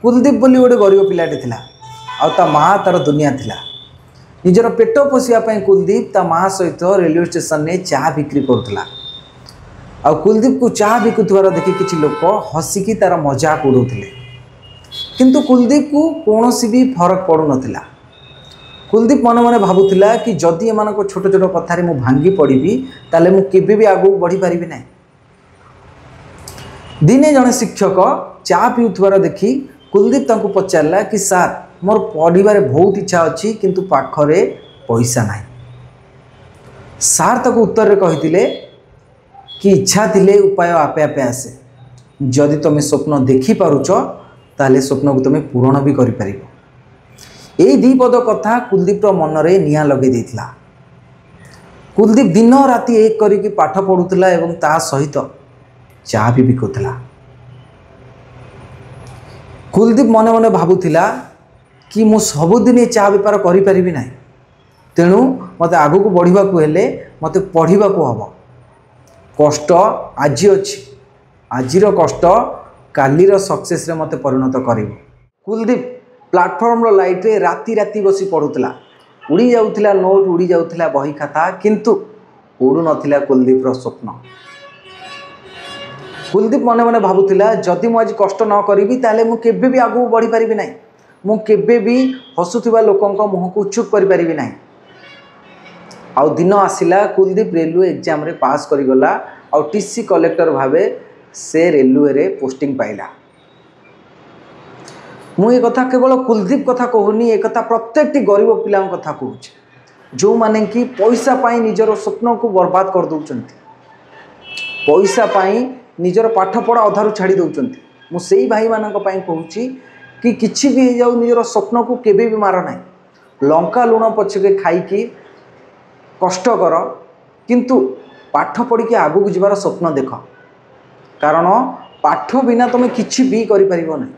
कुलदीप बोली गोटे गरीब पिलाटे थिला आ ता माँ तार दुनिया थिला। निजर पेट पोषापी कुलदीप ता माँ सहित रेलवे स्टेशन में चाह बिक्री करुला। आ कुलदीप को चाह बिकुवार देखि किछि लोक हसिकी तार मजाक उड़ाउथिले, किंतु कुलदीप को कौनसी भी फरक पड़ू नथिला। कुलदीप मन मन भावुला कि जदि एम छोट छोट कथार मु भांगी पड़ी ताले मु केबे भी आगू बढ़ी पारिबि नहीं। दिने जड़े शिक्षक चा पिउथवार देखि कुलदीप तांको पचारला कि सार मोर पढ़िबारे बहुत इच्छा अच्छी किंतु पाखरे पैसा नहीं। सार ताको उत्तर में कहिथिले कि इच्छा थिले उपाय आपे आपे आसे। जदि तुम स्वप्न देखि पारुच ताले स्वप्न को तुम पूरण भी करि परिबो। यही दी पद कथा कुलदीप मन में निया लगे देथिला। कुलदीप दिन राति एक करिकी पाठ पढ़ुला एवं ता सहित चा भी बिकुला। कुलदीप मन मन भावुला कि मु सबुदिन चा बेपार करि परिबि नाही, तेणु मते आगु को बढ़िबा को हेले मते पढ़िबा को हबो। कष्ट आज अछि, आजिर कष्ट कालीर सक्सेस रे मते परिणत करिवो। कुलदीप प्लाटफॉर्म रो लाइट रे राति राति बसी पढ़ुला। उड़ी जाउथिला नोट, उड़ी जाउथिला बही खाता, किंतु उड़ू नथिला कुलदीप रो स्वप्न। कुलदीप मन मन भावुला जदि मु आज कष्ट न करी ताले मु केबे भी आगू बढ़ी पारिबि नाही, मु केबे भी हसुथिबा लोकंक मुह को चुप करि पारिबि नाही। आउ दिन आसिला कुलदीप रेलवे एग्जाम रे पास करि गला आउ टीसी कलेक्टर भावे से रेलवे रे पोस्टिंग पाइला। मु ये कथा केवल कुलदीप कथा कहूनी, एक कथा प्रत्येक गरीब पिला कथा कहूँ जो माने कि पैसा पाई निजर स्वप्न को बर्बाद कर दौरान, पैसा पाई निजर पाठ पढ़ा अधारू छाड़ी दौरान। मुझे भाई मान कहूँ कि किसी भी जाऊ निजर स्वप्न को केबे भी मार ना। लंका लुण पछके खाईकी कष्ट कर, किंतु पाठ पढ़ी के आगू को जीवार स्वप्न देख, कारण पाठ बिना तुम किसी भी कर पारिबो नहीं।